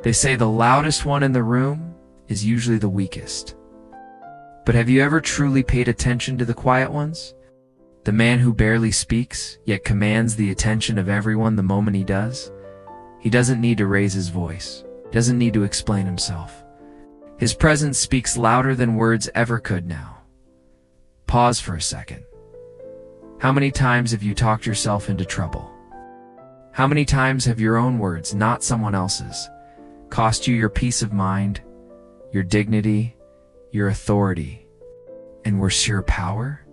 They say the loudest one in the room is usually the weakest. But have you ever truly paid attention to the quiet ones? The man who barely speaks, yet commands the attention of everyone the moment he does? He doesn't need to raise his voice, doesn't need to explain himself. His presence speaks louder than words ever could now. Pause for a second. How many times have you talked yourself into trouble? How many times have your own words, not someone else's, cost you your peace of mind, your dignity, your authority, and worse, your power?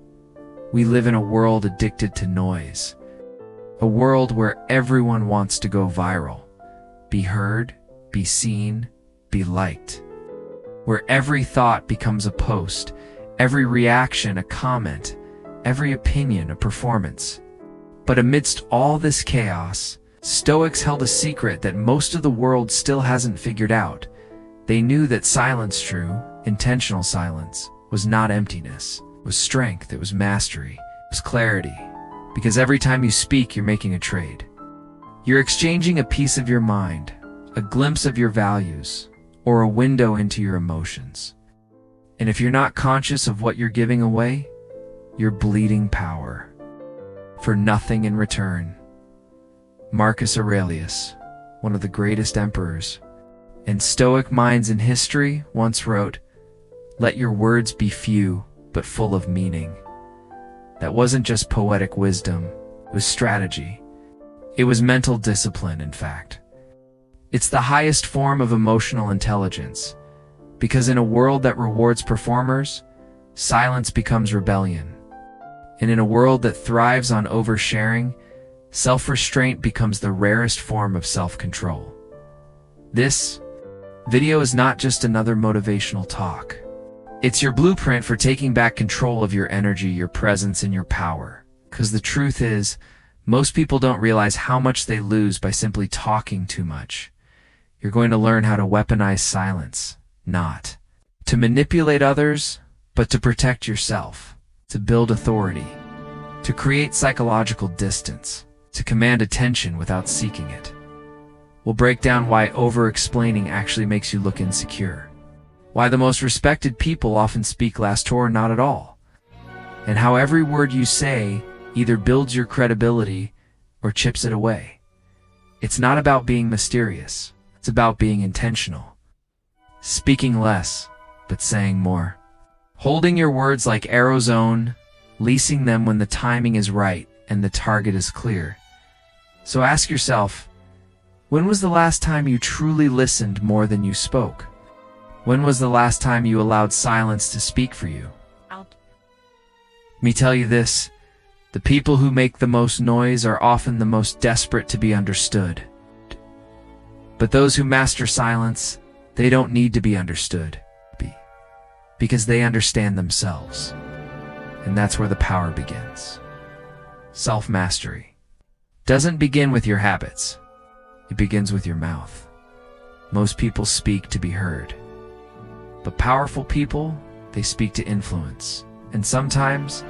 We live in a world addicted to noise, a world where everyone wants to go viral, be heard, be seen, be liked, where every thought becomes a post, every reaction a comment, every opinion a performance. But amidst all this chaos, Stoics held a secret that most of the world still hasn't figured out. They knew that silence, true, intentional silence, was not emptiness. It was strength, it was mastery, it was clarity. Because every time you speak, you're making a trade. You're exchanging a piece of your mind, a glimpse of your values, or a window into your emotions. And if you're not conscious of what you're giving away, you're bleeding power for nothing in return. Marcus Aurelius, one of the greatest emperors and Stoic minds in history, once wrote, "Let your words be few, but full of meaning." That wasn't just poetic wisdom, it was strategy. It was mental discipline, in fact. It's the highest form of emotional intelligence, because in a world that rewards performers, silence becomes rebellion. And in a world that thrives on oversharing, self-restraint becomes the rarest form of self-control. This video is not just another motivational talk. It's your blueprint for taking back control of your energy, your presence, and your power. Because the truth is, most people don't realize how much they lose by simply talking too much. You're going to learn how to weaponize silence, not to manipulate others, but to protect yourself, to build authority, to create psychological distance, to command attention without seeking it. We'll break down why over-explaining actually makes you look insecure, why the most respected people often speak last or not at all, and how every word you say either builds your credibility or chips it away. It's not about being mysterious, it's about being intentional. Speaking less, but saying more. Holding your words like arrows on, leasing them when the timing is right and the target is clear. So ask yourself, when was the last time you truly listened more than you spoke? When was the last time you allowed silence to speak for you? Let me tell you this, the people who make the most noise are often the most desperate to be understood. But those who master silence, they don't need to be understood, because they understand themselves. And that's where the power begins. Self-mastery doesn't begin with your habits. It begins with your mouth. Most people speak to be heard. But powerful people, they speak to influence. And sometimes,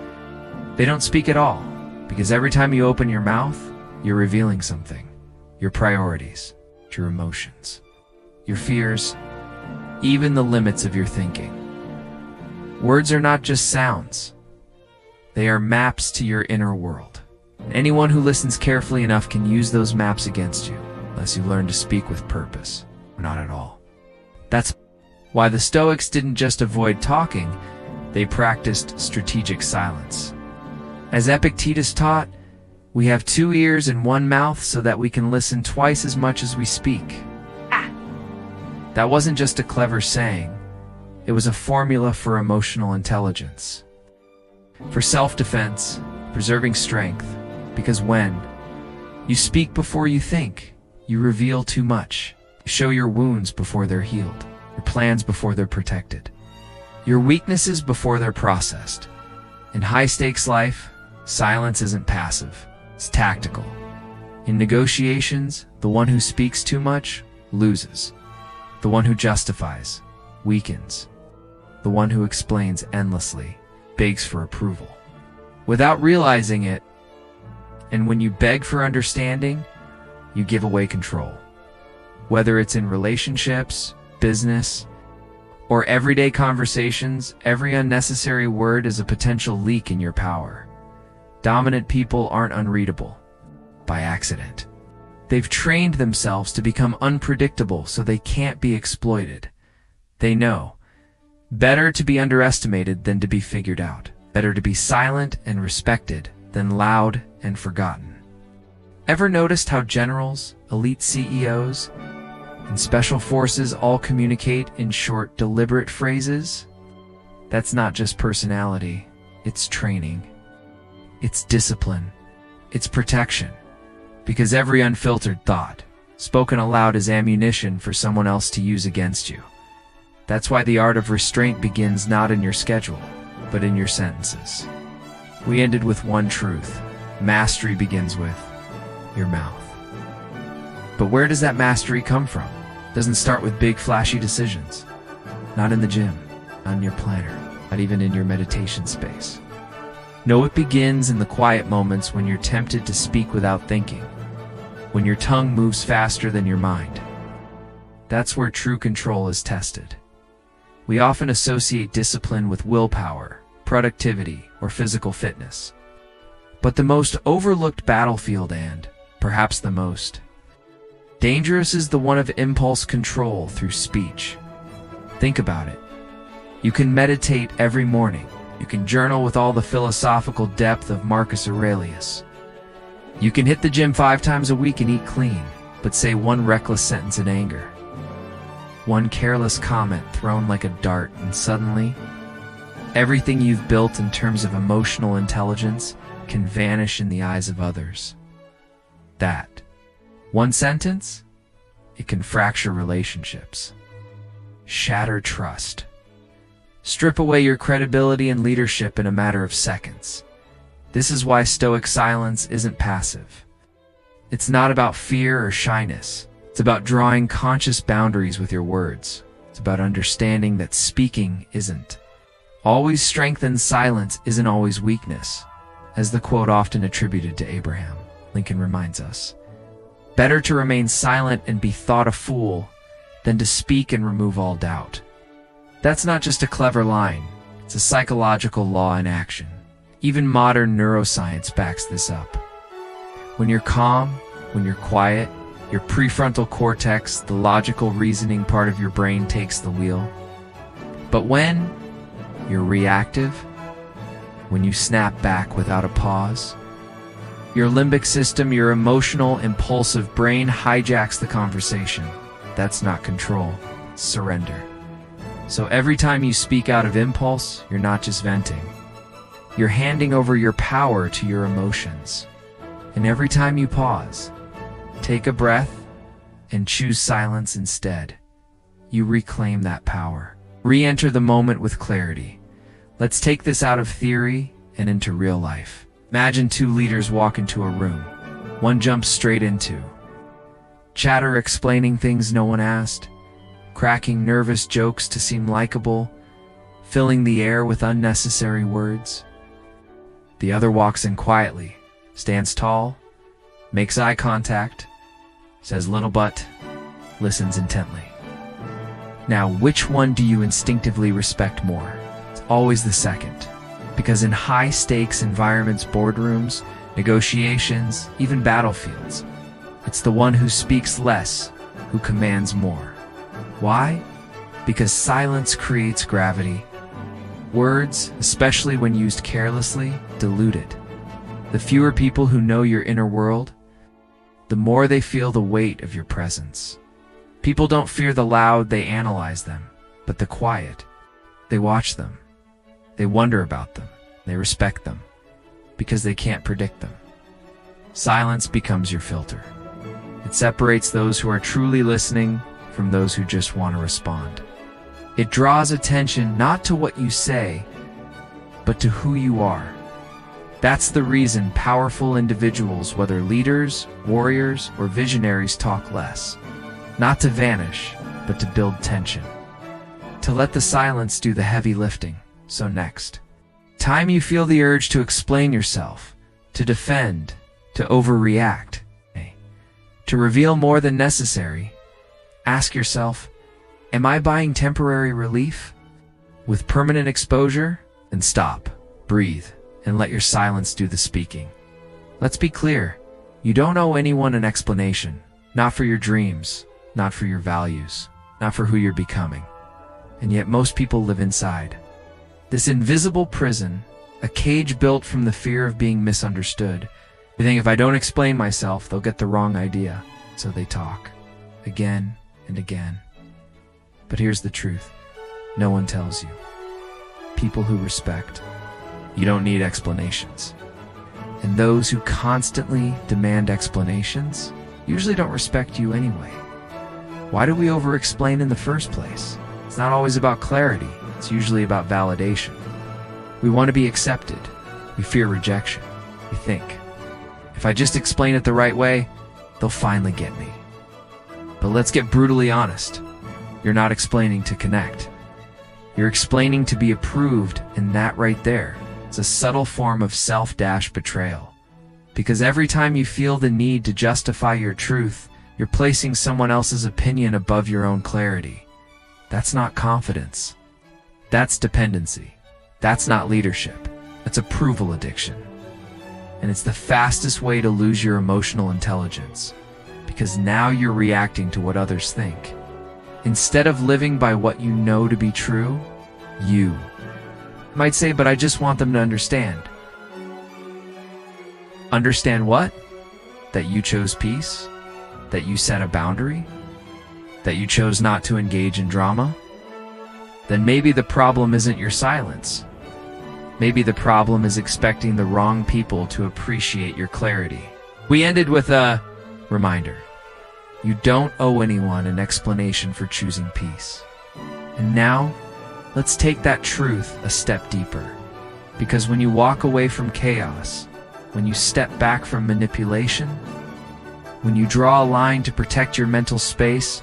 they don't speak at all, because every time you open your mouth, you're revealing something. Your priorities, your emotions, your fears, even the limits of your thinking. Words are not just sounds. They are maps to your inner world. Anyone who listens carefully enough can use those maps against you, unless you learn to speak with purpose, or not at all. That's why the Stoics didn't just avoid talking, they practiced strategic silence. As Epictetus taught, we have 2 ears and 1 mouth so that we can listen twice as much as we speak. That wasn't just a clever saying, it was a formula for emotional intelligence. For self-defense, preserving strength, because when you speak before you think, you reveal too much. You show your wounds before they're healed, your plans before they're protected, your weaknesses before they're processed. In high-stakes life, silence isn't passive, it's tactical. In negotiations, the one who speaks too much loses. The one who justifies weakens. The one who explains endlessly begs for approval without realizing it. And when you beg for understanding, you give away control. Whether it's in relationships, business, or everyday conversations, every unnecessary word is a potential leak in your power. Dominant people aren't unreadable by accident. They've trained themselves to become unpredictable so they can't be exploited. They know, better to be underestimated than to be figured out. Better to be silent and respected than loud and forgotten. Ever noticed how generals, elite CEOs, and special forces all communicate in short, deliberate phrases? That's not just personality, it's training. It's discipline. It's protection. Because every unfiltered thought, spoken aloud, is ammunition for someone else to use against you. That's why the art of restraint begins not in your schedule, but in your sentences. We ended with one truth. Mastery begins with your mouth. But where does that mastery come from? It doesn't start with big, flashy decisions. Not in the gym, not in your planner, not even in your meditation space. No, it begins in the quiet moments when you're tempted to speak without thinking, when your tongue moves faster than your mind. That's where true control is tested. We often associate discipline with willpower, productivity, or physical fitness. But the most overlooked battlefield, and perhaps the most dangerous, is the one of impulse control through speech. Think about it. You can meditate every morning. You can journal with all the philosophical depth of Marcus Aurelius. You can hit the gym 5 times a week and eat clean, but say one reckless sentence in anger. One careless comment thrown like a dart, and suddenly, everything you've built in terms of emotional intelligence can vanish in the eyes of others. That one sentence, it can fracture relationships, shatter trust, strip away your credibility and leadership in a matter of seconds. This is why Stoic silence isn't passive. It's not about fear or shyness. It's about drawing conscious boundaries with your words. It's about understanding that speaking isn't always strength and silence isn't always weakness. As the quote often attributed to Abraham Lincoln reminds us, better to remain silent and be thought a fool than to speak and remove all doubt. That's not just a clever line, it's a psychological law in action. Even modern neuroscience backs this up. When you're calm, when you're quiet, your prefrontal cortex, the logical reasoning part of your brain, takes the wheel. But when you're reactive, when you snap back without a pause, your limbic system, your emotional, impulsive brain, hijacks the conversation. That's not control, it's surrender. So every time you speak out of impulse, you're not just venting. You're handing over your power to your emotions. And every time you pause, take a breath, and choose silence instead, you reclaim that power. Re-enter the moment with clarity. Let's take this out of theory and into real life. Imagine 2 leaders walk into a room. One jumps straight into chatter, explaining things no one asked, cracking nervous jokes to seem likable, filling the air with unnecessary words. The other walks in quietly, stands tall, makes eye contact, says little but listens intently. Now, which one do you instinctively respect more? It's always the second. Because in high-stakes environments, boardrooms, negotiations, even battlefields, it's the one who speaks less who commands more. Why? Because silence creates gravity. Words, especially when used carelessly, dilute it. The fewer people who know your inner world, the more they feel the weight of your presence. People don't fear the loud, they analyze them. But the quiet, they watch them. They wonder about them. They respect them. Because they can't predict them. Silence becomes your filter. It separates those who are truly listening from those who just want to respond. It draws attention not to what you say, but to who you are. That's the reason powerful individuals, whether leaders, warriors, or visionaries, talk less. Not to vanish, but to build tension. To let the silence do the heavy lifting. So next time you feel the urge to explain yourself, to defend, to overreact, to reveal more than necessary, Ask yourself, am I buying temporary relief with permanent exposure? Then stop, breathe, and let your silence do the speaking. Let's be clear. You don't owe anyone an explanation. Not for your dreams, not for your values, not for who you're becoming. And yet most people live inside this invisible prison, a cage built from the fear of being misunderstood. They think if I don't explain myself, they'll get the wrong idea. So they talk again and again. But here's the truth. No one tells you. People who respect, you don't need explanations. And those who constantly demand explanations usually don't respect you anyway. Why do we over-explain in the first place? It's not always about clarity. It's usually about validation. We want to be accepted. We fear rejection. We think, if I just explain it the right way, they'll finally get me. But let's get brutally honest. You're not explaining to connect. You're explaining to be approved, and that right there is a subtle form of self-betrayal. Because every time you feel the need to justify your truth, you're placing someone else's opinion above your own clarity. That's not confidence. That's dependency. That's not leadership. That's approval addiction. And it's the fastest way to lose your emotional intelligence, because now you're reacting to what others think. Instead of living by what you know to be true, you might say, but I just want them to understand. Understand what? That you chose peace? That you set a boundary? That you chose not to engage in drama? Then maybe the problem isn't your silence. Maybe the problem is expecting the wrong people to appreciate your clarity. We ended with a reminder. You don't owe anyone an explanation for choosing peace. And now, let's take that truth a step deeper. Because when you walk away from chaos, when you step back from manipulation, when you draw a line to protect your mental space,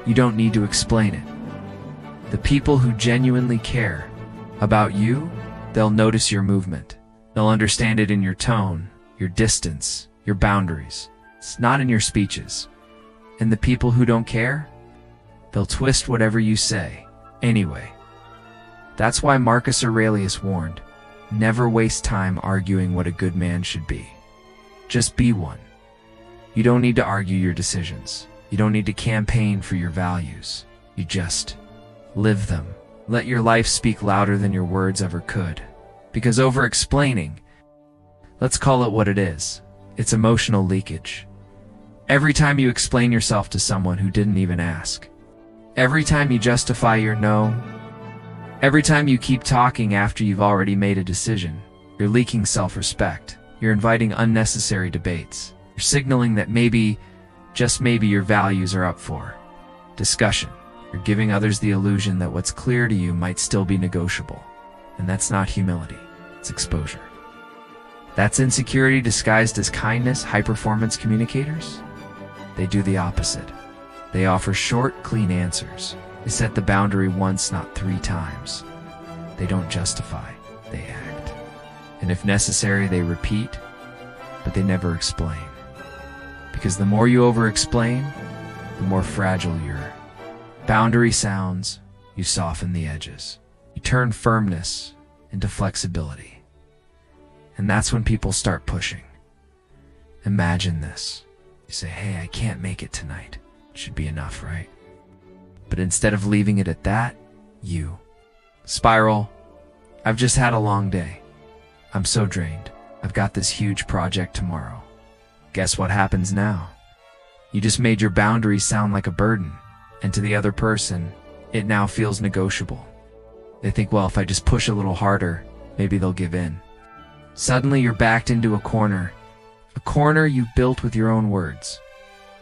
you don't need to explain it. The people who genuinely care about you, they'll notice your movement. They'll understand it in your tone, your distance, your boundaries. It's not in your speeches. And the people who don't care, they'll twist whatever you say anyway. That's why Marcus Aurelius warned, never waste time arguing what a good man should be. Just be one. You don't need to argue your decisions. You don't need to campaign for your values. You just live them. Let your life speak louder than your words ever could. Because over-explaining, let's call it what it is. It's emotional leakage. Every time you explain yourself to someone who didn't even ask. Every time you justify your no. Every time you keep talking after you've already made a decision. You're leaking self-respect. You're inviting unnecessary debates. You're signaling that maybe, just maybe, your values are up for discussion. You're giving others the illusion that what's clear to you might still be negotiable. And that's not humility. It's exposure. That's insecurity disguised as kindness. High-performance communicators? They do the opposite. They offer short, clean answers. They set the boundary once, not 3 times. They don't justify, they act. And if necessary, they repeat, but they never explain. Because the more you over-explain, the more fragile your boundary sounds. You soften the edges. You turn firmness into flexibility. And that's when people start pushing. Imagine this. You say, hey, I can't make it tonight. It should be enough, right? But instead of leaving it at that, you spiral. I've just had a long day. I'm so drained. I've got this huge project tomorrow. Guess what happens now? You just made your boundaries sound like a burden. And to the other person, it now feels negotiable. They think, well, if I just push a little harder, maybe they'll give in. Suddenly you're backed into a corner you built with your own words.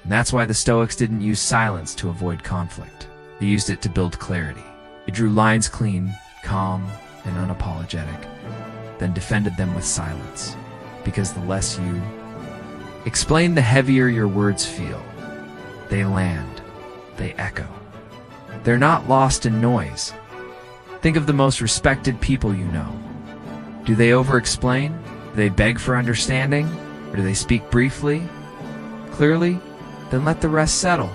And that's why the Stoics didn't use silence to avoid conflict. They used it to build clarity. They drew lines clean, calm, and unapologetic, then defended them with silence. Because the less you explain, the heavier your words feel. They land. They echo. They're not lost in noise. Think of the most respected people you know. Do they over-explain? Do they beg for understanding? Or do they speak briefly, clearly? Then let the rest settle.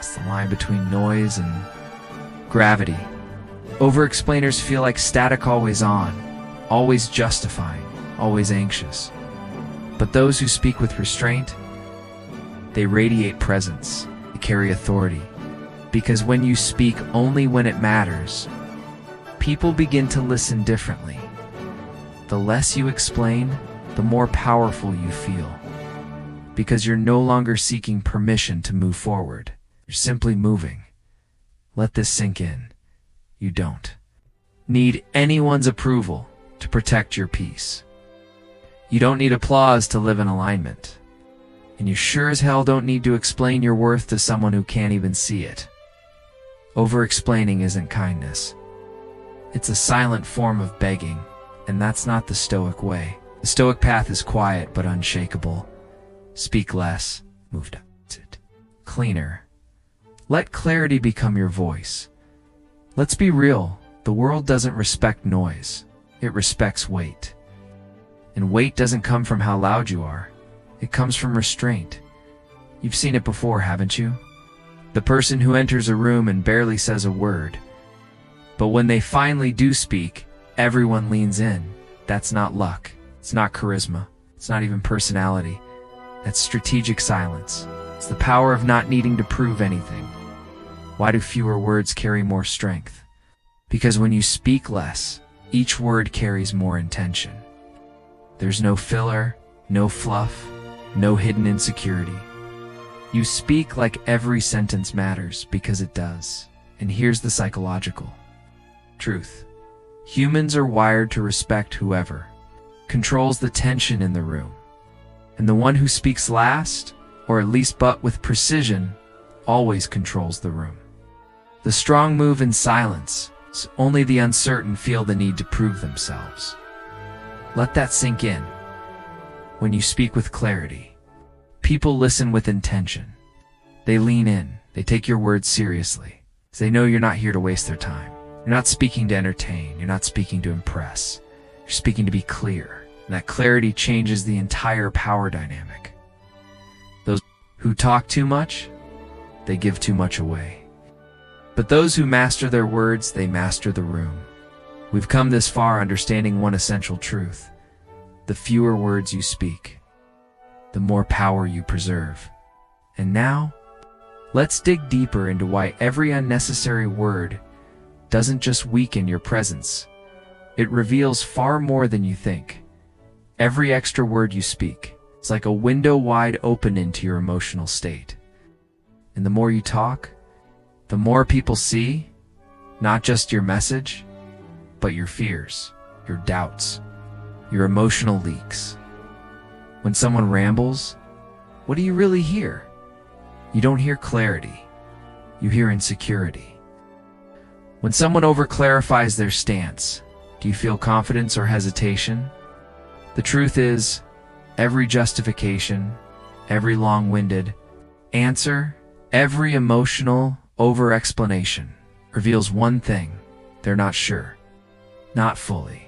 It's the line between noise and gravity. Over-explainers feel like static always on, always justifying, always anxious. But those who speak with restraint, they radiate presence, they carry authority. Because when you speak only when it matters, people begin to listen differently. The less you explain, the more powerful you feel. Because you're no longer seeking permission to move forward. You're simply moving. Let this sink in. You don't need anyone's approval to protect your peace. You don't need applause to live in alignment. And you sure as hell don't need to explain your worth to someone who can't even see it. Over-explaining isn't kindness. It's a silent form of begging, and that's not the Stoic way. The Stoic path is quiet but unshakable. Speak less, move to it. Cleaner. Let clarity become your voice. Let's be real, the world doesn't respect noise. It respects weight. And weight doesn't come from how loud you are. It comes from restraint. You've seen it before, haven't you? The person who enters a room and barely says a word. But when they finally do speak, everyone leans in. That's not luck. It's not charisma. It's not even personality. That's strategic silence. It's the power of not needing to prove anything. Why do fewer words carry more strength? Because when you speak less, each word carries more intention. There's no filler, no fluff, no hidden insecurity. You speak like every sentence matters because it does. And here's the psychological truth. Humans are wired to respect whoever controls the tension in the room. And the one who speaks last, or at least but with precision, always controls the room. The strong move in silence, so only the uncertain feel the need to prove themselves. Let that sink in. When you speak with clarity, people listen with intention. They lean in, they take your words seriously. They know you're not here to waste their time. You're not speaking to entertain, you're not speaking to impress. You're speaking to be clear. And that clarity changes the entire power dynamic. Those who talk too much, they give too much away. But those who master their words, they master the room. We've come this far understanding one essential truth. The fewer words you speak, the more power you preserve. And now, let's dig deeper into why every unnecessary word doesn't just weaken your presence. It reveals far more than you think. Every extra word you speak is like a window wide open into your emotional state. And the more you talk, the more people see, not just your message, but your fears, your doubts, your emotional leaks. When someone rambles, what do you really hear? You don't hear clarity. You hear insecurity. When someone overclarifies their stance, do you feel confidence or hesitation? The truth is, every justification, every long-winded answer, every emotional over-explanation reveals one thing: they're not sure. Not fully.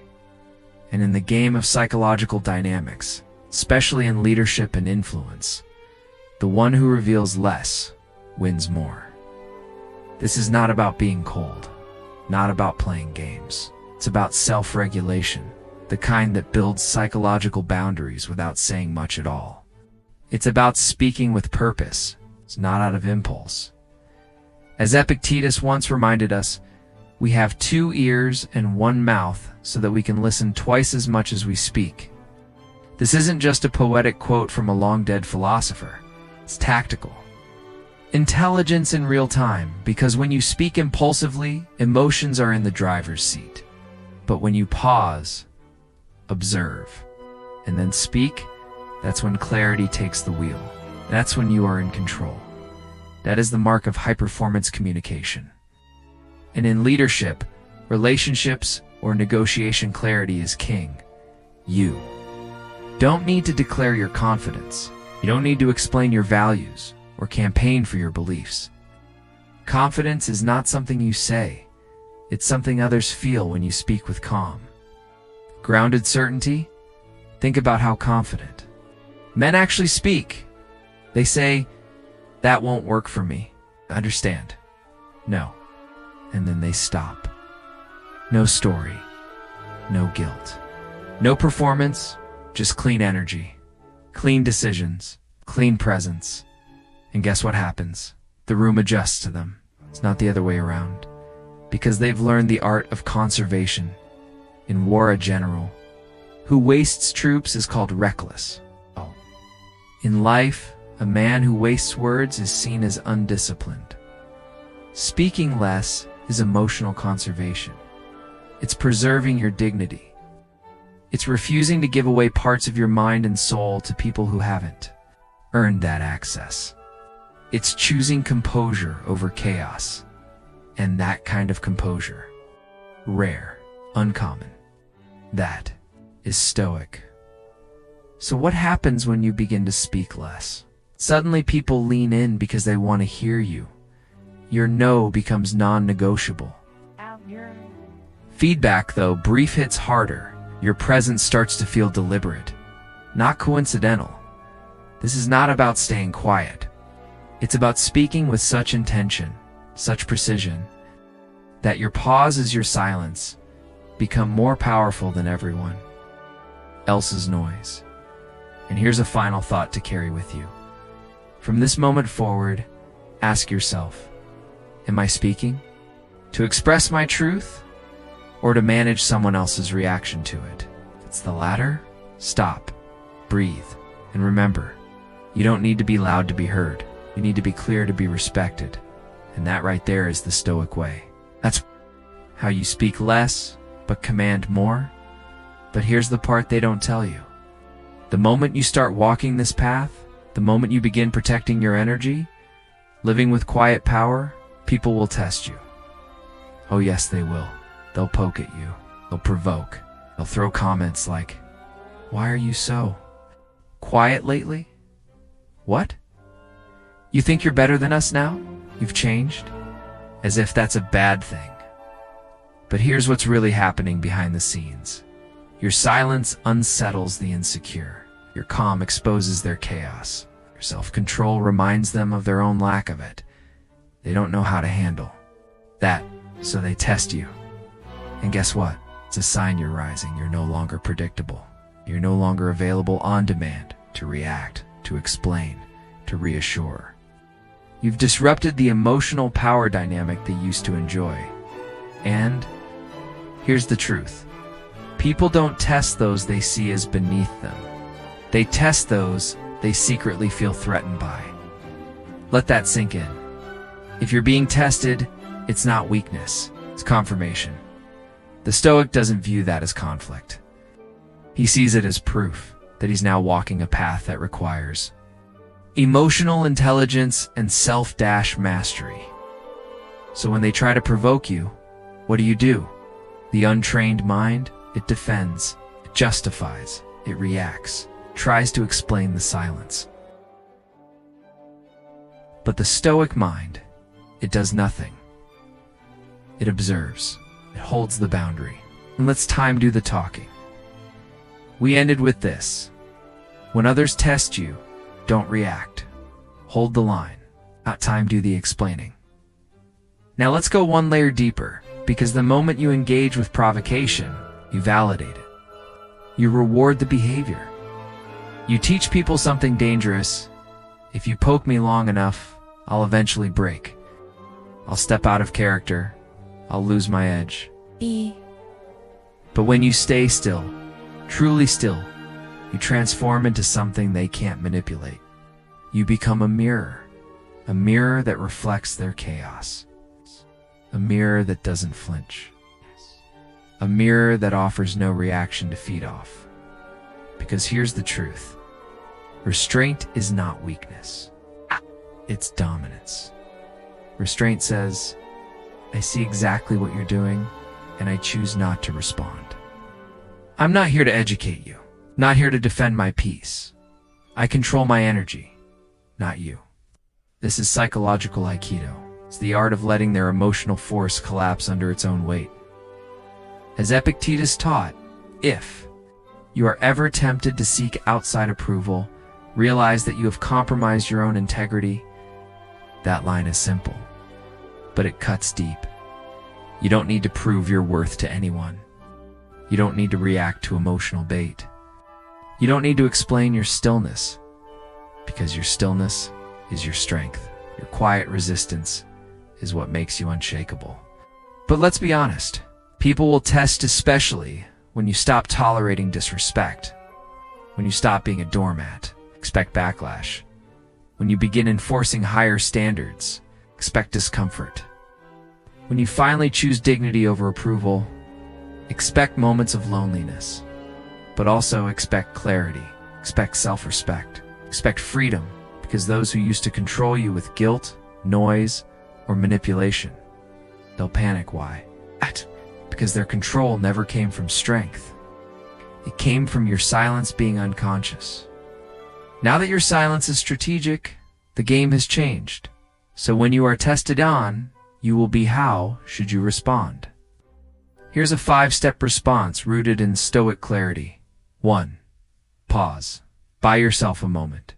And in the game of psychological dynamics, especially in leadership and influence, the one who reveals less wins more. This is not about being cold, not about playing games. It's about self-regulation, the kind that builds psychological boundaries without saying much at all. It's about speaking with purpose. It's not out of impulse. As Epictetus once reminded us, we have 2 ears and 1 mouth so that we can listen twice as much as we speak. This isn't just a poetic quote from a long-dead philosopher. It's tactical. Intelligence in real time, because when you speak impulsively, emotions are in the driver's seat. But when you pause, observe, and then speak, that's when clarity takes the wheel. That's when you are in control. That is the mark of high-performance communication. And in leadership, relationships, or negotiation, clarity is king. You don't need to declare your confidence. You don't need to explain your values or campaign for your beliefs. Confidence is not something you say. It's something others feel when you speak with calm. Grounded certainty? Think about how confident men actually speak. They say, "That won't work for me." Understand? No. And then they stop. No story. No guilt. No performance, just clean energy. Clean decisions. Clean presence. And guess what happens? The room adjusts to them. It's not the other way around. Because they've learned the art of conservation. In war, a general who wastes troops is called reckless. In life, a man who wastes words is seen as undisciplined. Speaking less is emotional conservation. It's preserving your dignity. It's refusing to give away parts of your mind and soul to people who haven't earned that access. It's choosing composure over chaos. And that kind of composure, rare, uncommon, that is Stoic. So what happens when you begin to speak less? Suddenly people lean in because they want to hear you. Your no becomes non-negotiable. Feedback, though, brief hits harder. Your presence starts to feel deliberate, not coincidental. This is not about staying quiet. It's about speaking with such intention, such precision, that your pauses, your silence, become more powerful than everyone else's noise. And here's a final thought to carry with you. From this moment forward, ask yourself, am I speaking to express my truth or to manage someone else's reaction to it? If it's the latter, stop, breathe, and remember, you don't need to be loud to be heard. You need to be clear to be respected. And that right there is the Stoic way. That's how you speak less, but command more. But here's the part they don't tell you. The moment you start walking this path, the moment you begin protecting your energy, living with quiet power, people will test you. Oh yes, they will. They'll poke at you. They'll provoke. They'll throw comments like, "Why are you so quiet lately? What? You think you're better than us now? You've changed?" As if that's a bad thing. But here's what's really happening behind the scenes. Your silence unsettles the insecure. Your calm exposes their chaos. Your self-control reminds them of their own lack of it. They don't know how to handle that, so they test you. And guess what? It's a sign you're rising. You're no longer predictable. You're no longer available on demand to react, to explain, to reassure. You've disrupted the emotional power dynamic they used to enjoy. And here's the truth. People don't test those they see as beneath them. They test those they secretly feel threatened by. Let that sink in. If you're being tested, it's not weakness, it's confirmation. The Stoic doesn't view that as conflict. He sees it as proof that he's now walking a path that requires emotional intelligence and self-mastery. So when they try to provoke you, what do? The untrained mind, it defends, it justifies, it reacts, tries to explain the silence. But the Stoic mind, it does nothing. It observes, it holds the boundary, and lets time do the talking. We ended with this. When others test you, don't react. Hold the line. Let time do the explaining. Now let's go one layer deeper, because the moment you engage with provocation, you validate it. You reward the behavior. You teach people something dangerous. If you poke me long enough, I'll eventually break. I'll step out of character. I'll lose my edge. But when you stay still, truly still, you transform into something they can't manipulate. You become a mirror that reflects their chaos. A mirror that doesn't flinch. A mirror that offers no reaction to feed off. Because here's the truth. Restraint is not weakness. It's dominance. Restraint says, I see exactly what you're doing, and I choose not to respond. I'm not here to educate you. Not here to defend my peace. I control my energy, not you. This is psychological Aikido. It's the art of letting their emotional force collapse under its own weight. As Epictetus taught, if you are ever tempted to seek outside approval, realize that you have compromised your own integrity. That line is simple, but it cuts deep. You don't need to prove your worth to anyone. You don't need to react to emotional bait. You don't need to explain your stillness, because your stillness is your strength. Your quiet resistance is what makes you unshakable. But let's be honest, people will test, especially when you stop tolerating disrespect, when you stop being a doormat, expect backlash. When you begin enforcing higher standards, expect discomfort. When you finally choose dignity over approval, expect moments of loneliness. But also expect clarity, expect self-respect, expect freedom, because those who used to control you with guilt, noise, or manipulation, they'll panic. Why? Because their control never came from strength. It came from your silence being unconscious. Now that your silence is strategic, the game has changed. So when you are tested on, you will be how should you respond? Here's a 5-step response rooted in Stoic clarity. 1. Pause. Buy yourself a moment.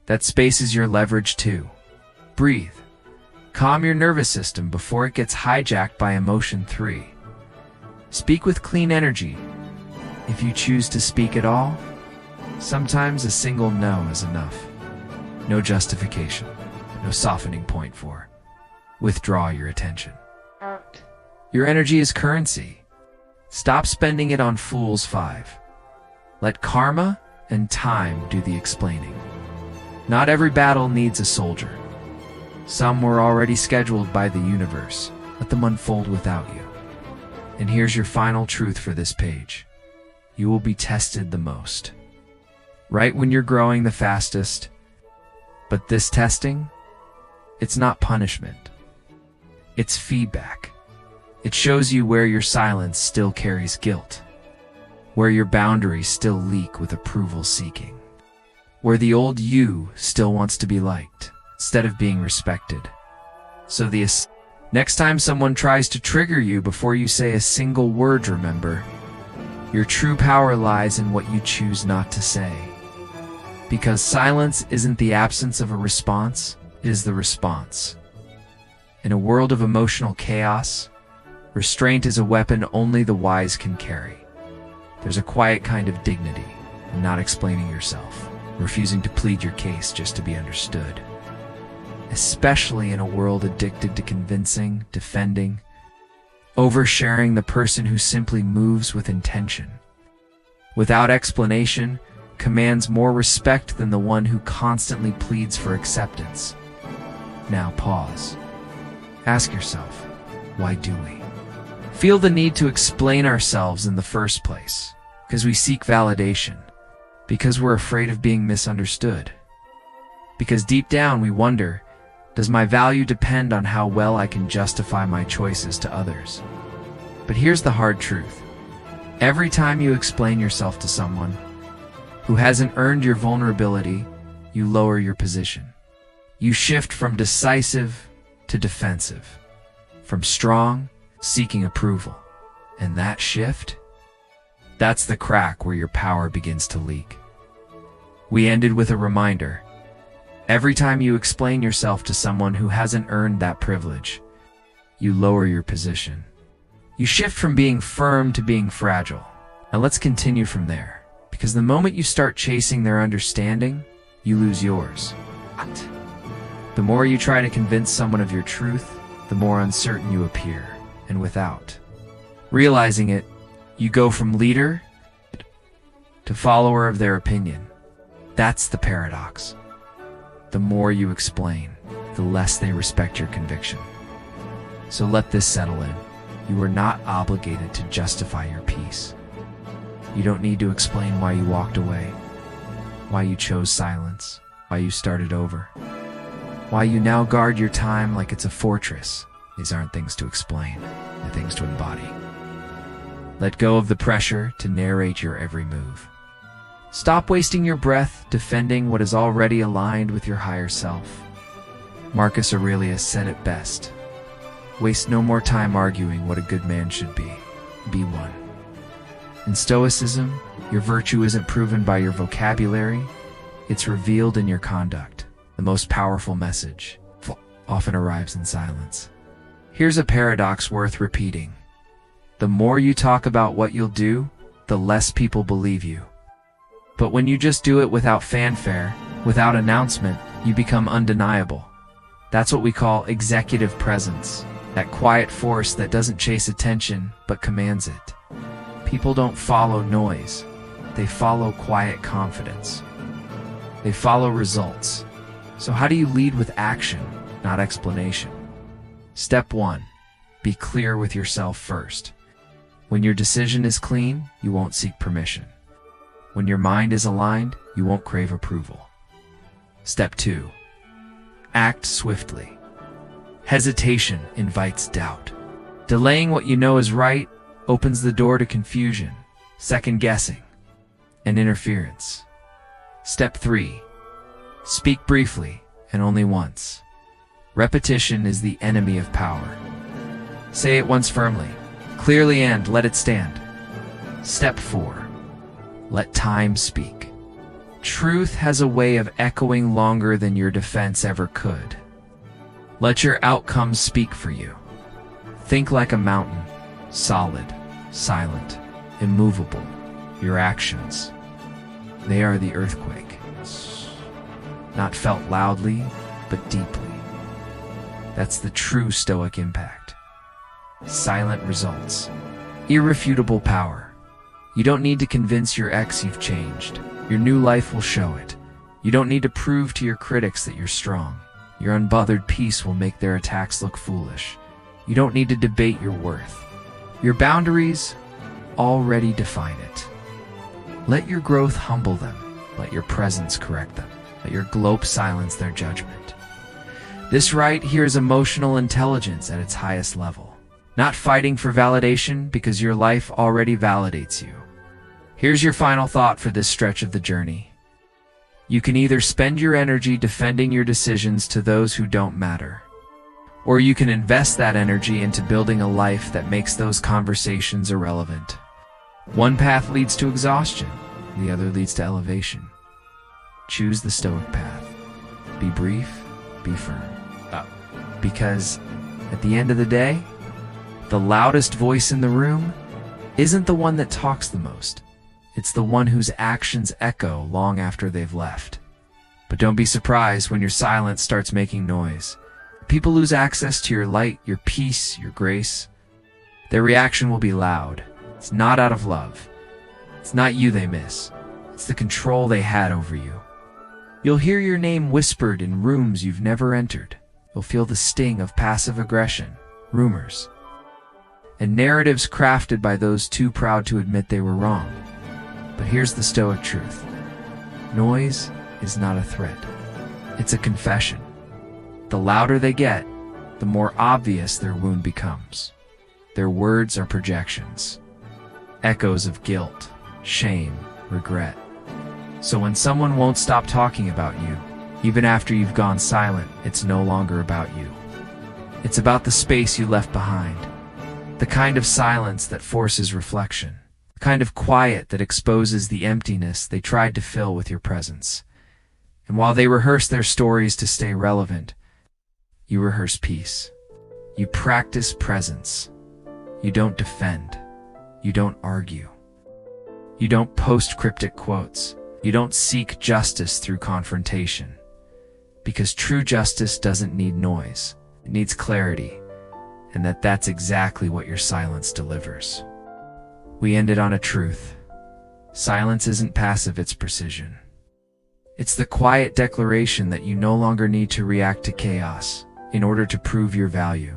That space is your leverage. 2. Breathe. Calm your nervous system before it gets hijacked by emotion. 3. Speak with clean energy. If you choose to speak at all, sometimes a single no is enough. No justification, no softening point. 4. Withdraw your attention. Your energy is currency. Stop spending it on fools. 5. Let karma and time do the explaining. Not every battle needs a soldier. Some were already scheduled by the universe. Let them unfold without you. And here's your final truth for this page. You will be tested the most. Right when you're growing the fastest. But this testing, it's not punishment. It's feedback. It shows you where your silence still carries guilt, where your boundaries still leak with approval seeking, where the old you still wants to be liked instead of being respected. So next time someone tries to trigger you before you say a single word, remember, your true power lies in what you choose not to say. Because silence isn't the absence of a response, it is the response. In a world of emotional chaos, restraint is a weapon only the wise can carry. There's a quiet kind of dignity in not explaining yourself, refusing to plead your case just to be understood. Especially in a world addicted to convincing, defending, oversharing. The person who simply moves with intention, without explanation, commands more respect than the one who constantly pleads for acceptance. Now pause. Ask yourself, why do we feel the need to explain ourselves in the first place? Because we seek validation. Because we're afraid of being misunderstood. Because deep down we wonder, does my value depend on how well I can justify my choices to others? But here's the hard truth. Every time you explain yourself to someone who hasn't earned your vulnerability, you lower your position. You shift from decisive to defensive, from strong, seeking approval. And that shift, that's the crack where your power begins to leak. We ended with a reminder. Every time you explain yourself to someone who hasn't earned that privilege, you lower your position. You shift from being firm to being fragile. Now let's continue from there. Because the moment you start chasing their understanding, you lose yours. The more you try to convince someone of your truth, the more uncertain you appear. And without realizing it, you go from leader to follower of their opinion. That's the paradox. The more you explain, the less they respect your conviction. So let this settle in. You are not obligated to justify your peace. You don't need to explain why you walked away, why you chose silence, why you started over, why you now guard your time like it's a fortress. These aren't things to explain, they're things to embody. Let go of the pressure to narrate your every move. Stop wasting your breath defending what is already aligned with your higher self. Marcus Aurelius said it best. Waste no more time arguing what a good man should be. Be one. In Stoicism, your virtue isn't proven by your vocabulary, it's revealed in your conduct. The most powerful message often arrives in silence. Here's a paradox worth repeating. The more you talk about what you'll do, the less people believe you. But when you just do it without fanfare, without announcement, you become undeniable. That's what we call executive presence, that quiet force that doesn't chase attention, but commands it. People don't follow noise. They follow quiet confidence. They follow results. So how do you lead with action, not explanation? Step 1. Be clear with yourself first. When your decision is clean, you won't seek permission. When your mind is aligned, you won't crave approval. Step 2. Act swiftly. Hesitation invites doubt. Delaying what you know is right opens the door to confusion, second-guessing, and interference. Step 3. Speak briefly and only once. Repetition is the enemy of power. Say it once firmly, clearly, and let it stand. Step 4. Let time speak. Truth has a way of echoing longer than your defense ever could. Let your outcomes speak for you. Think like a mountain, solid, silent, immovable. Your actions, they are the earthquake, not felt loudly, but deeply. That's the true Stoic impact. Silent results, irrefutable power. You don't need to convince your ex you've changed. Your new life will show it. You don't need to prove to your critics that you're strong. Your unbothered peace will make their attacks look foolish. You don't need to debate your worth. Your boundaries already define it. Let your growth humble them. Let your presence correct them. Let your globe silence their judgment. This right here is emotional intelligence at its highest level. Not fighting for validation because your life already validates you. Here's your final thought for this stretch of the journey. You can either spend your energy defending your decisions to those who don't matter, or you can invest that energy into building a life that makes those conversations irrelevant. One path leads to exhaustion, the other leads to elevation. Choose the Stoic path. Be brief, be firm. Because at the end of the day, the loudest voice in the room isn't the one that talks the most. It's the one whose actions echo long after they've left. But don't be surprised when your silence starts making noise. People lose access to your light, your peace, your grace. Their reaction will be loud. It's not out of love. It's not you they miss. It's the control they had over you. You'll hear your name whispered in rooms you've never entered. You'll feel the sting of passive aggression, rumors, and narratives crafted by those too proud to admit they were wrong. But here's the Stoic truth. Noise is not a threat. It's a confession. The louder they get, the more obvious their wound becomes. Their words are projections, echoes of guilt, shame, regret. So when someone won't stop talking about you, even after you've gone silent, it's no longer about you. It's about the space you left behind, the kind of silence that forces reflection, the kind of quiet that exposes the emptiness they tried to fill with your presence. And while they rehearse their stories to stay relevant, you rehearse peace. You practice presence. You don't defend. You don't argue. You don't post cryptic quotes. You don't seek justice through confrontation. Because true justice doesn't need noise. It needs clarity. And that's exactly what your silence delivers. We ended on a truth. Silence isn't passive, it's precision. It's the quiet declaration that you no longer need to react to chaos in order to prove your value.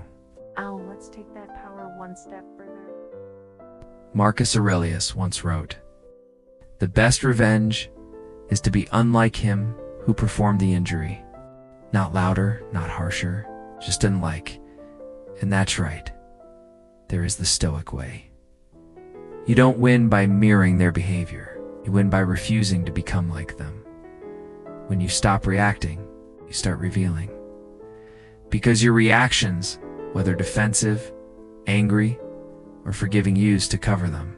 Let's take that power one step further. Marcus Aurelius once wrote, "The best revenge is to be unlike him who performed the injury. Not louder, not harsher, just unlike." And that's right. There is the Stoic way. You don't win by mirroring their behavior. You win by refusing to become like them. When you stop reacting, you start revealing. Because your reactions, whether defensive, angry, or forgiving, used to cover them.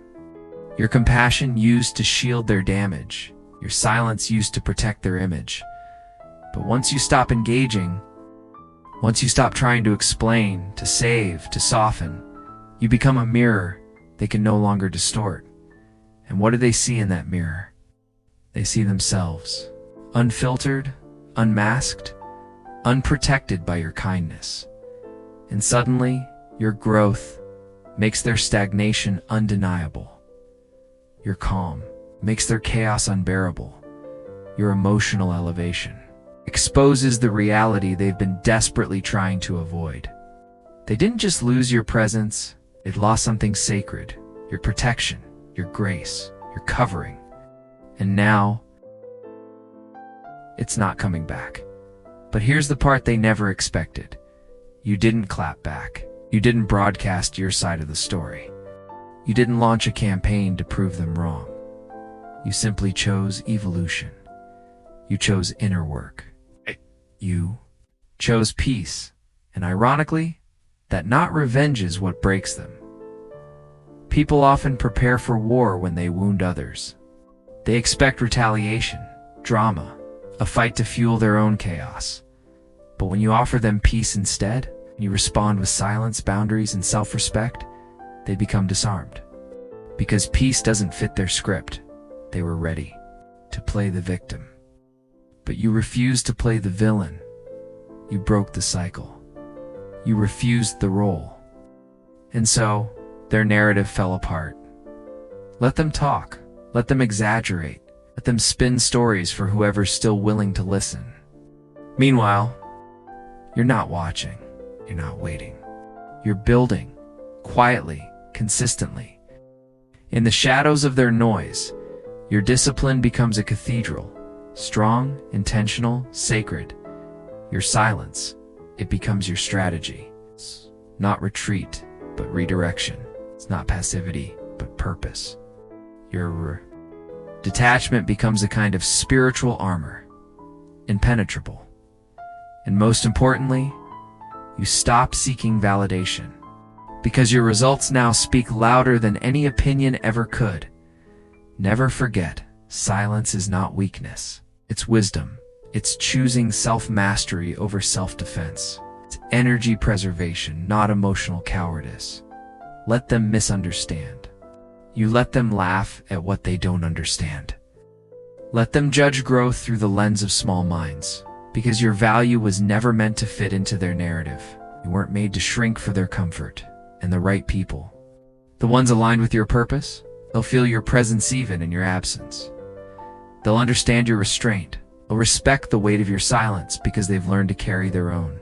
Your compassion used to shield their damage. Your silence used to protect their image. But once you stop engaging, Once you stop trying to explain, to save, to soften, you become a mirror they can no longer distort. And what do they see in that mirror? They see themselves, unfiltered, unmasked, unprotected by your kindness. And suddenly, your growth makes their stagnation undeniable. Your calm makes their chaos unbearable. Your emotional elevation exposes the reality they've been desperately trying to avoid. They didn't just lose your presence, they'd lost something sacred, your protection, your grace, your covering. And now, it's not coming back. But here's the part they never expected. You didn't clap back. You didn't broadcast your side of the story. You didn't launch a campaign to prove them wrong. You simply chose evolution. You chose inner work. You chose peace. And ironically, that not revenge is what breaks them. People often prepare for war when they wound others. They expect retaliation, drama, a fight to fuel their own chaos. But when you offer them peace instead, you respond with silence, boundaries, and self-respect, they become disarmed. Because peace doesn't fit their script. They were ready to play the victim. But you refused to play the villain. You broke the cycle. You refused the role. And so, their narrative fell apart. Let them talk. Let them exaggerate. Let them spin stories for whoever's still willing to listen. Meanwhile, you're not watching. You're not waiting. You're building, quietly, consistently. In the shadows of their noise, your discipline becomes a cathedral, strong, intentional, sacred. Your silence, it becomes your strategy. It's not retreat, but redirection. It's not passivity, but purpose. Your detachment becomes a kind of spiritual armor, impenetrable. And most importantly, you stop seeking validation, because your results now speak louder than any opinion ever could. Never forget, silence is not weakness. It's wisdom. It's choosing self-mastery over self-defense. It's energy preservation, not emotional cowardice. Let them misunderstand. You let them laugh at what they don't understand. Let them judge growth through the lens of small minds, because your value was never meant to fit into their narrative. You weren't made to shrink for their comfort. And the right people, the ones aligned with your purpose, they'll feel your presence even in your absence. They'll understand your restraint. They'll respect the weight of your silence because they've learned to carry their own.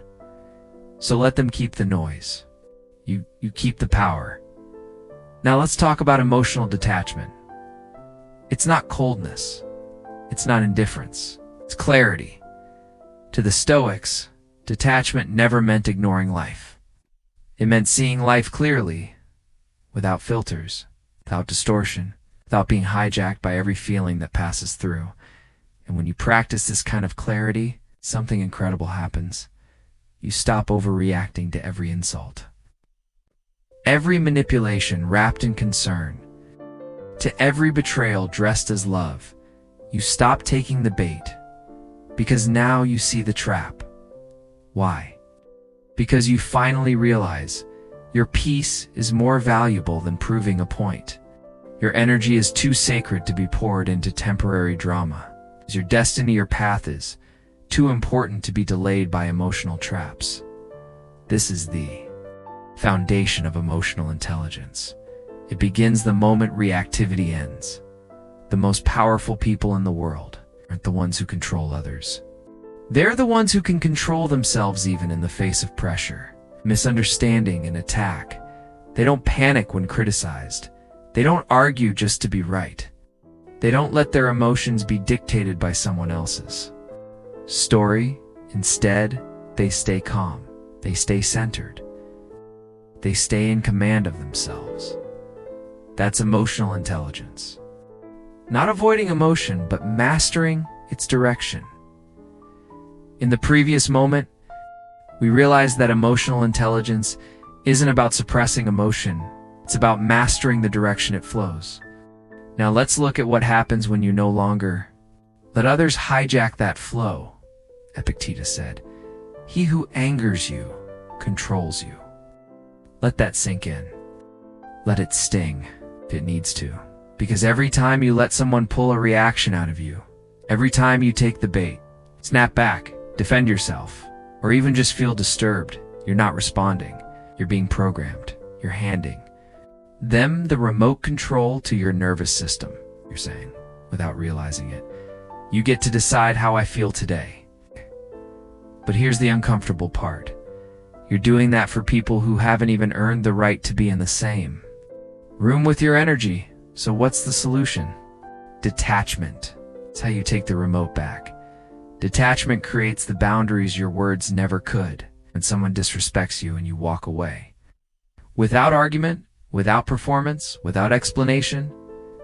So let them keep the noise. You keep the power. Now let's talk about emotional detachment. It's not coldness. It's not indifference. It's clarity. To the Stoics, detachment never meant ignoring life. It meant seeing life clearly, without filters, without distortion, without being hijacked by every feeling that passes through. And when you practice this kind of clarity, something incredible happens. You stop overreacting to every insult, every manipulation wrapped in concern, to every betrayal dressed as love. You stop taking the bait, because now you see the trap. Why? Because you finally realize your peace is more valuable than proving a point. Your energy is too sacred to be poured into temporary drama. Your destiny or path is too important to be delayed by emotional traps. This is the foundation of emotional intelligence. It begins the moment reactivity ends. The most powerful people in the world aren't the ones who control others. They're the ones who can control themselves even in the face of pressure, misunderstanding, and attack. They don't panic when criticized. They don't argue just to be right. They don't let their emotions be dictated by someone else's story. Instead, they stay calm. They stay centered. They stay in command of themselves. That's emotional intelligence. Not avoiding emotion, but mastering its direction. In the previous moment, we realized that emotional intelligence isn't about suppressing emotion. It's about mastering the direction it flows. Now let's look at what happens when you no longer let others hijack that flow. Epictetus said, He who angers you controls you. Let that sink in. Let it sting if it needs to. Because every time you let someone pull a reaction out of you, every time you take the bait, snap back, defend yourself, or even just feel disturbed, you're not responding. You're being programmed. You're handing them the remote control to your nervous system, you're saying, without realizing it. You get to decide how I feel today. But here's the uncomfortable part. You're doing that for people who haven't even earned the right to be in the same room with your energy. So what's the solution? Detachment. It's how you take the remote back. Detachment creates the boundaries your words never could. When someone disrespects you and you walk away. Without argument, without performance, without explanation,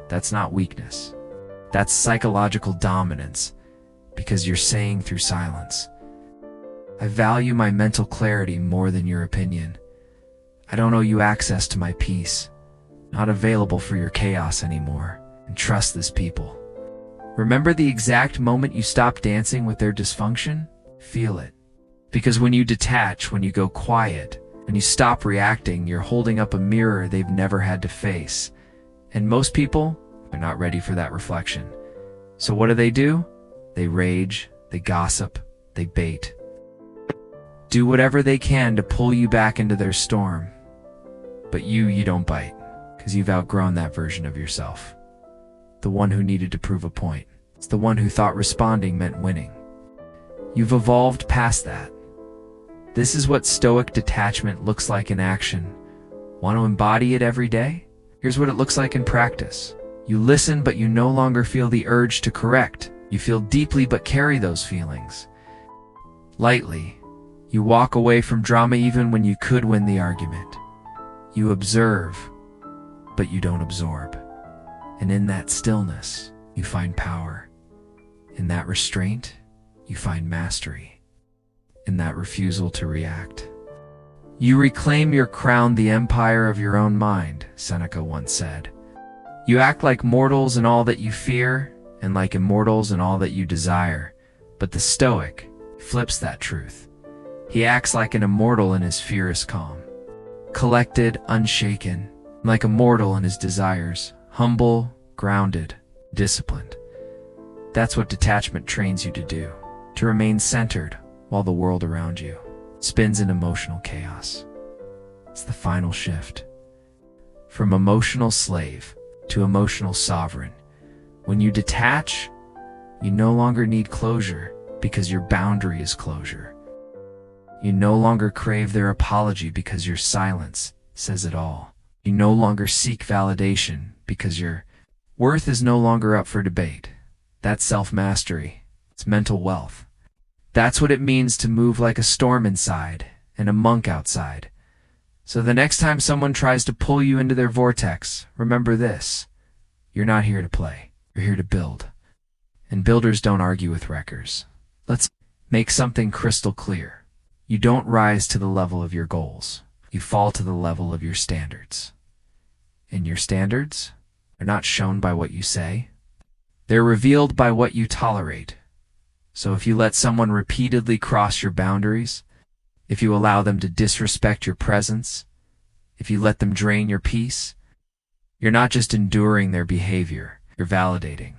that's not weakness. That's psychological dominance, because you're saying through silence, I value my mental clarity more than your opinion. I don't owe you access to my peace. Not available for your chaos anymore. And trust this people. Remember the exact moment you stop dancing with their dysfunction? Feel it. Because when you detach, when you go quiet, when you stop reacting, you're holding up a mirror they've never had to face. And most people, they're not ready for that reflection. So what do? They rage, they gossip, they bait. Do whatever they can to pull you back into their storm. But you don't bite, because you've outgrown that version of yourself. The one who needed to prove a point. It's the one who thought responding meant winning. You've evolved past that. This is what Stoic detachment looks like in action. Want to embody it every day? Here's what it looks like in practice. You listen, but you no longer feel the urge to correct. You feel deeply, but carry those feelings lightly. You walk away from drama even when you could win the argument. You observe, but you don't absorb. And in that stillness, you find power. In that restraint, you find mastery. In that refusal to react, you reclaim your crown, the empire of your own mind, Seneca once said. You act like mortals in all that you fear, and like immortals in all that you desire. But the Stoic flips that truth. He acts like an immortal in his fear is calm, collected, unshaken, like a mortal in his desires, humble, grounded, disciplined. That's what detachment trains you to do, to remain centered while the world around you spins in emotional chaos. It's the final shift. From emotional slave to emotional sovereign. When you detach, you no longer need closure because your boundary is closure. You no longer crave their apology because your silence says it all. You no longer seek validation because your worth is no longer up for debate. That's self-mastery. It's mental wealth. That's what it means to move like a storm inside and a monk outside. So the next time someone tries to pull you into their vortex, remember this. You're not here to play. You're here to build. And builders don't argue with wreckers. Let's make something crystal clear. You don't rise to the level of your goals. You fall to the level of your standards. And your standards are not shown by what you say. They're revealed by what you tolerate. So if you let someone repeatedly cross your boundaries, if you allow them to disrespect your presence, if you let them drain your peace, you're not just enduring their behavior, you're validating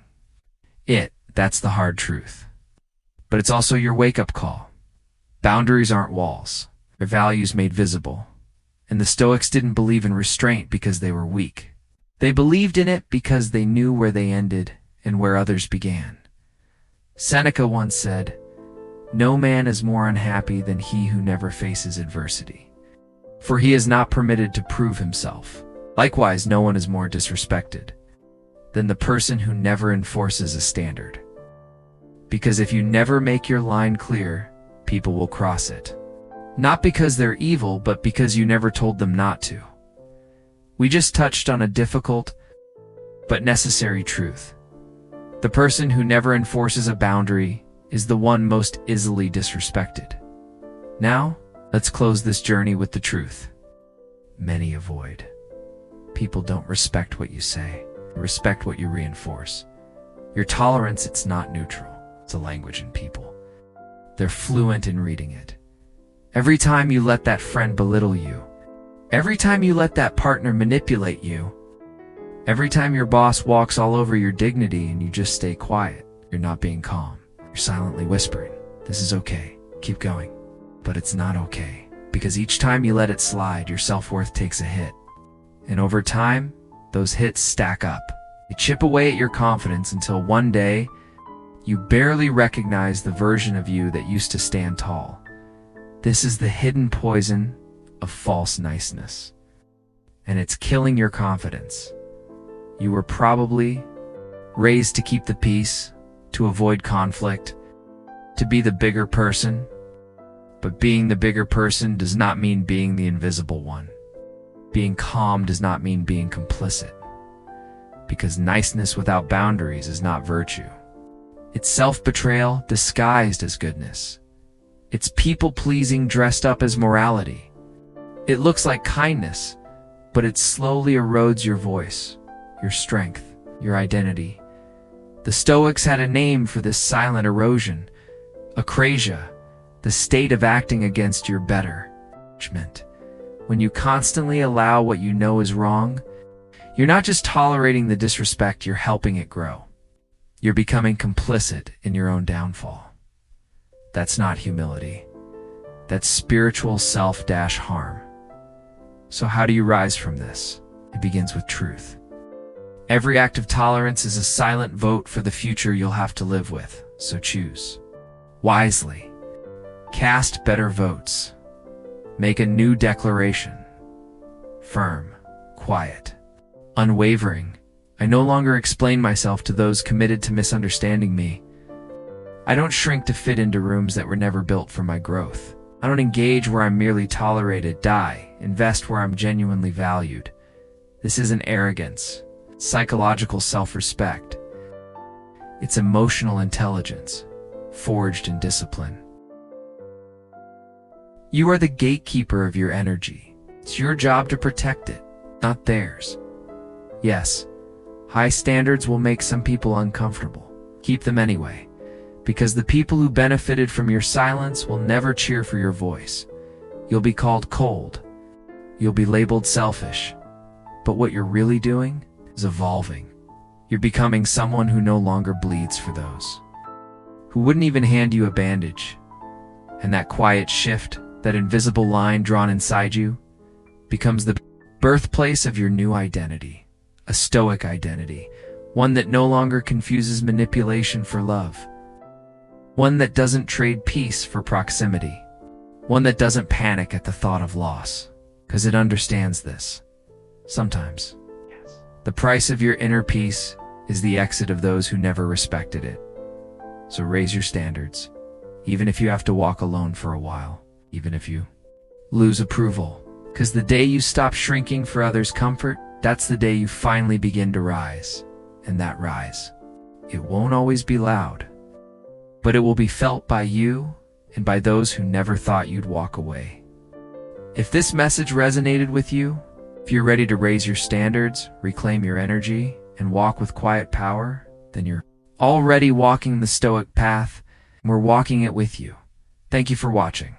it. That's the hard truth. But it's also your wake-up call. Boundaries aren't walls. They're values made visible. And the Stoics didn't believe in restraint because they were weak. They believed in it because they knew where they ended and where others began. Seneca once said, "No man is more unhappy than he who never faces adversity, for he is not permitted to prove himself. Likewise, no one is more disrespected than the person who never enforces a standard. Because if you never make your line clear, people will cross it. Not because they're evil, but because you never told them not to." We just touched on a difficult but necessary truth. The person who never enforces a boundary is the one most easily disrespected. Now, let's close this journey with the truth. Many avoid. People don't respect what you say, they respect what you reinforce. Your tolerance, it's not neutral. It's a language in people. They're fluent in reading it. Every time you let that friend belittle you, every time you let that partner manipulate you, every time your boss walks all over your dignity and you just stay quiet, you're not being calm. You're silently whispering, "This is okay, keep going." But it's not okay, because each time you let it slide, your self-worth takes a hit. And over time, those hits stack up. They chip away at your confidence until one day, you barely recognize the version of you that used to stand tall. This is the hidden poison of false niceness. And it's killing your confidence. You were probably raised to keep the peace, to avoid conflict, to be the bigger person. But being the bigger person does not mean being the invisible one. Being calm does not mean being complicit. Because niceness without boundaries is not virtue. It's self-betrayal disguised as goodness. It's people-pleasing dressed up as morality. It looks like kindness, but it slowly erodes your voice, your strength, your identity. The Stoics had a name for this silent erosion, akrasia, the state of acting against your better judgment. When you constantly allow what you know is wrong, you're not just tolerating the disrespect, you're helping it grow. You're becoming complicit in your own downfall. That's not humility. That's spiritual self-harm. So how do you rise from this? It begins with truth. Every act of tolerance is a silent vote for the future you'll have to live with, so choose wisely. Cast better votes. Make a new declaration. Firm, quiet, unwavering. I no longer explain myself to those committed to misunderstanding me. I don't shrink to fit into rooms that were never built for my growth. I don't engage where I'm merely tolerated. Invest where I'm genuinely valued. This isn't arrogance. It's psychological self-respect. It's emotional intelligence, forged in discipline. You are the gatekeeper of your energy. It's your job to protect it, not theirs. Yes, high standards will make some people uncomfortable. Keep them anyway, because the people who benefited from your silence will never cheer for your voice. You'll be called cold. You'll be labeled selfish. But what you're really doing is evolving. You're becoming someone who no longer bleeds for those who wouldn't even hand you a bandage. And that quiet shift, that invisible line drawn inside you, becomes the birthplace of your new identity. A stoic identity, one that no longer confuses manipulation for love, one that doesn't trade peace for proximity, one that doesn't panic at the thought of loss, because it understands this. Sometimes, the price of your inner peace is the exit of those who never respected it. So raise your standards, even if you have to walk alone for a while, even if you lose approval, because the day you stop shrinking for others' comfort, that's the day you finally begin to rise. And that rise, it won't always be loud, but it will be felt by you and by those who never thought you'd walk away. If this message resonated with you, if you're ready to raise your standards, reclaim your energy, and walk with quiet power, then you're already walking the Stoic path, and we're walking it with you. Thank you for watching.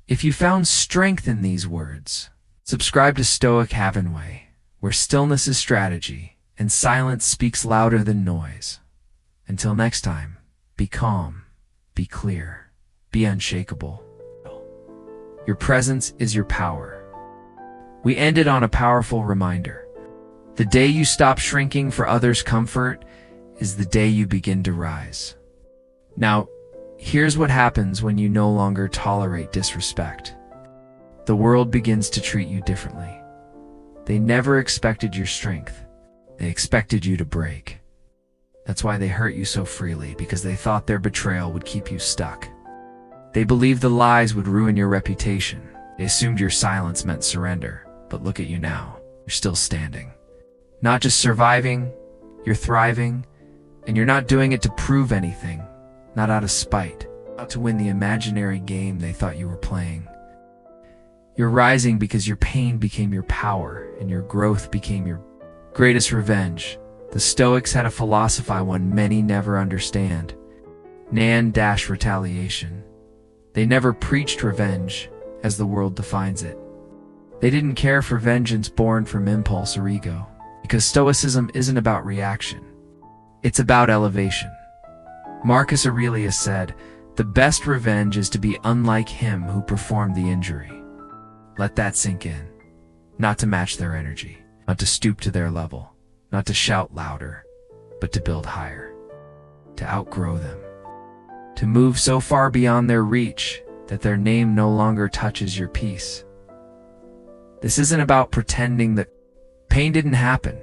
If you found strength in these words, subscribe to Stoic Havenway, where stillness is strategy and silence speaks louder than noise. Until next time, be calm, be clear, be unshakable. Your presence is your power. We ended on a powerful reminder. The day you stop shrinking for others' comfort is the day you begin to rise. Now, here's what happens when you no longer tolerate disrespect. The world begins to treat you differently. They never expected your strength. They expected you to break. That's why they hurt you so freely, because they thought their betrayal would keep you stuck. They believed the lies would ruin your reputation. They assumed your silence meant surrender. But look at you now. You're still standing. Not just surviving, you're thriving, and you're not doing it to prove anything, not out of spite, not to win the imaginary game they thought you were playing. You're rising because your pain became your power, and your growth became your greatest revenge. The Stoics had a philosophy one many never understand. Retaliation. They never preached revenge. as the world defines it. They didn't care for vengeance born from impulse or ego, because Stoicism isn't about reaction. It's about elevation. Marcus Aurelius said, "The best revenge is to be unlike him who performed the injury." Let that sink in. Not to match their energy, not to stoop to their level, not to shout louder, but to build higher, to outgrow them, to move so far beyond their reach that their name no longer touches your peace. This isn't about pretending that pain didn't happen.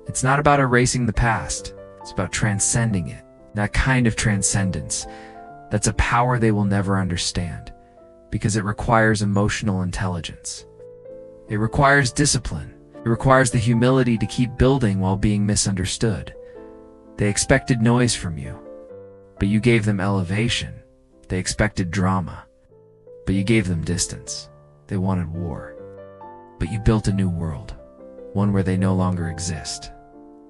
It's not about erasing the past. It's about transcending it. That kind of transcendence, that's a power they will never understand, because it requires emotional intelligence. It requires discipline. It requires the humility to keep building while being misunderstood. They expected noise from you, but you gave them elevation. They expected drama, but you gave them distance. They wanted war, but you built a new world, one where they no longer exist.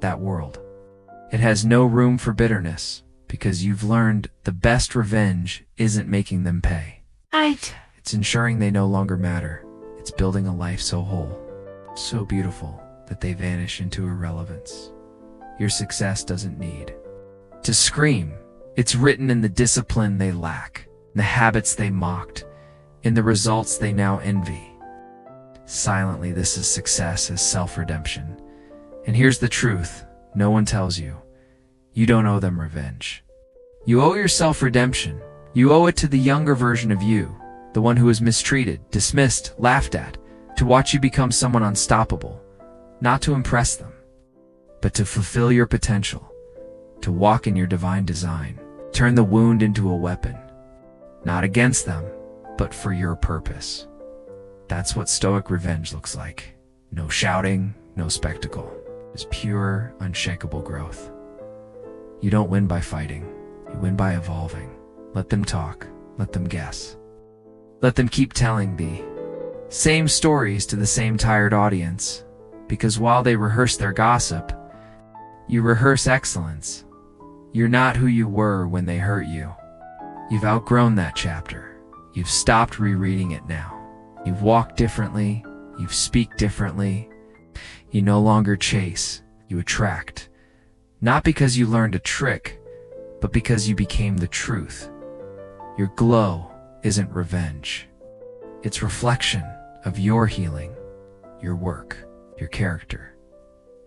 That world, it has no room for bitterness, because you've learned the best revenge isn't making them pay. It's ensuring they no longer matter. It's building a life so whole, so beautiful, that they vanish into irrelevance. Your success doesn't need to scream. It's written in the discipline they lack, in the habits they mocked, in the results they now envy. Silently, this is success as self-redemption. And here's the truth no one tells you. You don't owe them revenge. You owe yourself redemption. You owe it to the younger version of you, the one who was mistreated, dismissed, laughed at, to watch you become someone unstoppable, not to impress them, but to fulfill your potential, to walk in your divine design, turn the wound into a weapon, not against them, but for your purpose. That's what Stoic revenge looks like. No shouting, no spectacle. Just pure, unshakable growth. You don't win by fighting. You win by evolving. Let them talk. Let them guess. Let them keep telling the same stories to the same tired audience, because while they rehearse their gossip, you rehearse excellence. You're not who you were when they hurt you. You've outgrown that chapter. You've stopped rereading it now. You've walked differently. You speak differently. You no longer chase. You attract. Not because you learned a trick, but because you became the truth. Your glow isn't revenge. It's reflection of your healing, your work, your character.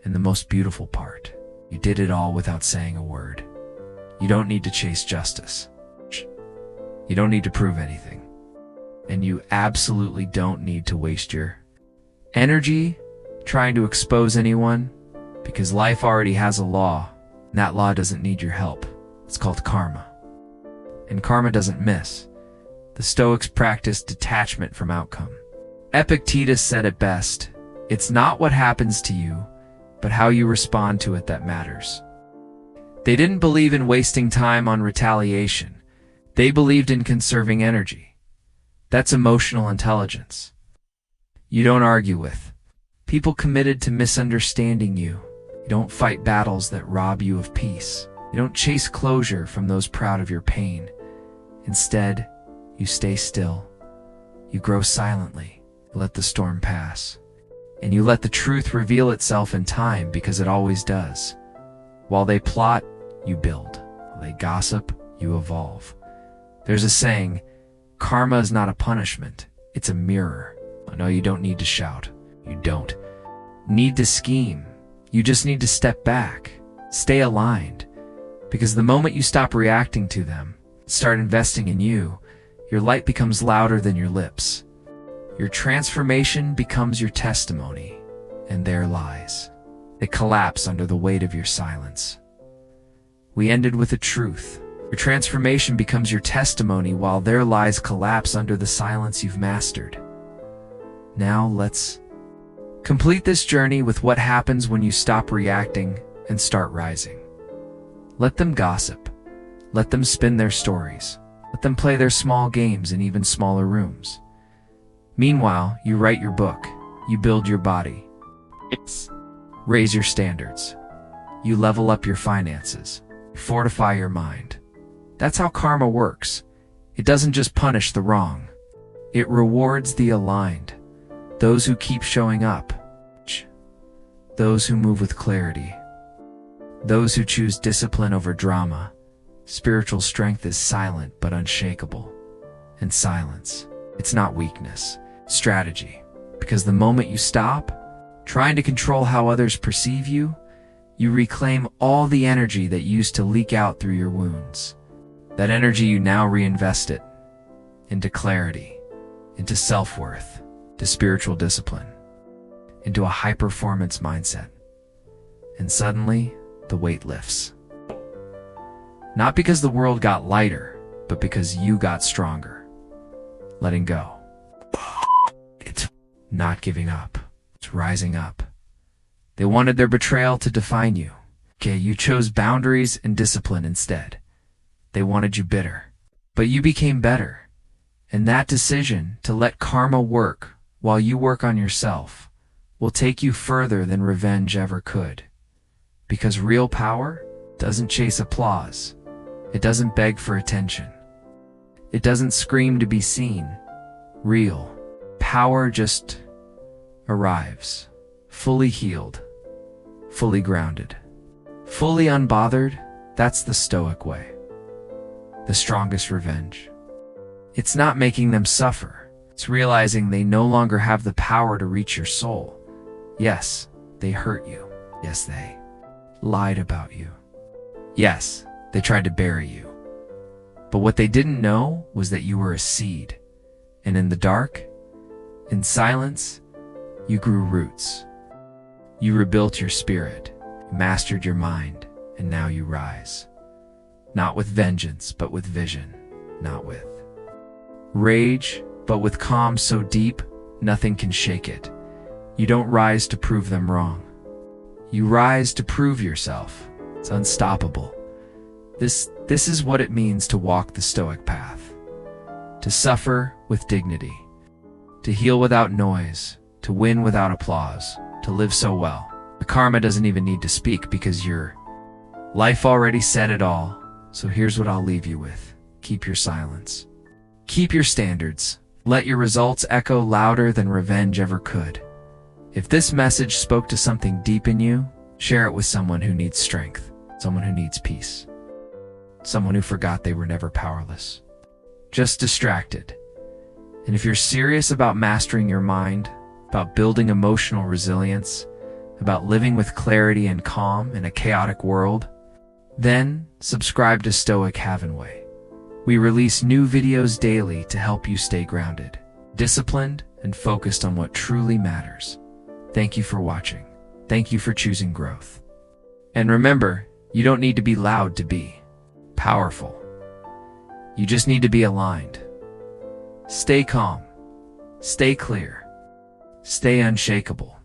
And the most beautiful part, you did it all without saying a word. You don't need to chase justice. You don't need to prove anything. And you absolutely don't need to waste your energy trying to expose anyone, because life already has a law, and that law doesn't need your help. It's called karma. And karma doesn't miss. The Stoics practiced detachment from outcome. Epictetus said it best, "It's not what happens to you, but how you respond to it that matters." They didn't believe in wasting time on retaliation. They believed in conserving energy. That's emotional intelligence. You don't argue with people committed to misunderstanding you. You don't fight battles that rob you of peace. You don't chase closure from those proud of your pain. Instead, you stay still. You grow silently. Let the storm pass. And you let the truth reveal itself in time, because it always does. While they plot, you build. While they gossip, you evolve. There's a saying, karma is not a punishment, it's a mirror. No, you don't need to shout. You don't need to scheme. You just need to step back. Stay aligned. Because the moment you stop reacting to them, start investing in you, your light becomes louder than your lips. Your transformation becomes your testimony, and their lies, they collapse under the weight of your silence. We ended with a truth. Your transformation becomes your testimony, while their lies collapse under the silence you've mastered. Now let's complete this journey with what happens when you stop reacting and start rising. Let them gossip. Let them spin their stories. Let them play their small games in even smaller rooms. Meanwhile, you write your book. You build your body. Raise your standards. You level up your finances. Fortify your mind. That's how karma works. It doesn't just punish the wrong. It rewards the aligned, those who keep showing up, those who move with clarity, those who choose discipline over drama. Spiritual strength is silent but unshakable. And silence, it's not weakness, it's strategy. Because the moment you stop trying to control how others perceive you, you reclaim all the energy that used to leak out through your wounds. That energy you now reinvest it into clarity, into self-worth, to spiritual discipline, into a high-performance mindset. And suddenly, the weight lifts. Not because the world got lighter, but because you got stronger. Letting go. It's not giving up. It's rising up. They wanted their betrayal to define you. Okay, you chose boundaries and discipline instead. They wanted you bitter. But you became better. And that decision to let karma work while you work on yourself will take you further than revenge ever could. Because real power doesn't chase applause. It doesn't beg for attention. It doesn't scream to be seen. Real power just arrives, fully healed, fully grounded, fully unbothered. That's the Stoic way. The strongest revenge. It's not making them suffer. It's realizing they no longer have the power to reach your soul. Yes, they hurt you. Yes, they lied about you. Yes, they tried to bury you. But what they didn't know was that you were a seed. And in the dark, in silence, you grew roots. You rebuilt your spirit, mastered your mind, and now you rise. Not with vengeance, but with vision. Not with rage, but with calm so deep, nothing can shake it. You don't rise to prove them wrong. You rise to prove yourself. It's unstoppable. This is what it means to walk the Stoic path. To suffer with dignity. To heal without noise. To win without applause. To live so well. The karma doesn't even need to speak because your life already said it all. So here's what I'll leave you with. Keep your silence. Keep your standards. Let your results echo louder than revenge ever could. If this message spoke to something deep in you, share it with someone who needs strength, someone who needs peace, someone who forgot they were never powerless, just distracted. And if you're serious about mastering your mind, about building emotional resilience, about living with clarity and calm in a chaotic world, then subscribe to Stoic Havenway. We release new videos daily to help you stay grounded, disciplined, and focused on what truly matters. Thank you for watching. Thank you for choosing growth. And remember, you don't need to be loud to be powerful. You just need to be aligned. Stay calm. Stay clear. Stay unshakable.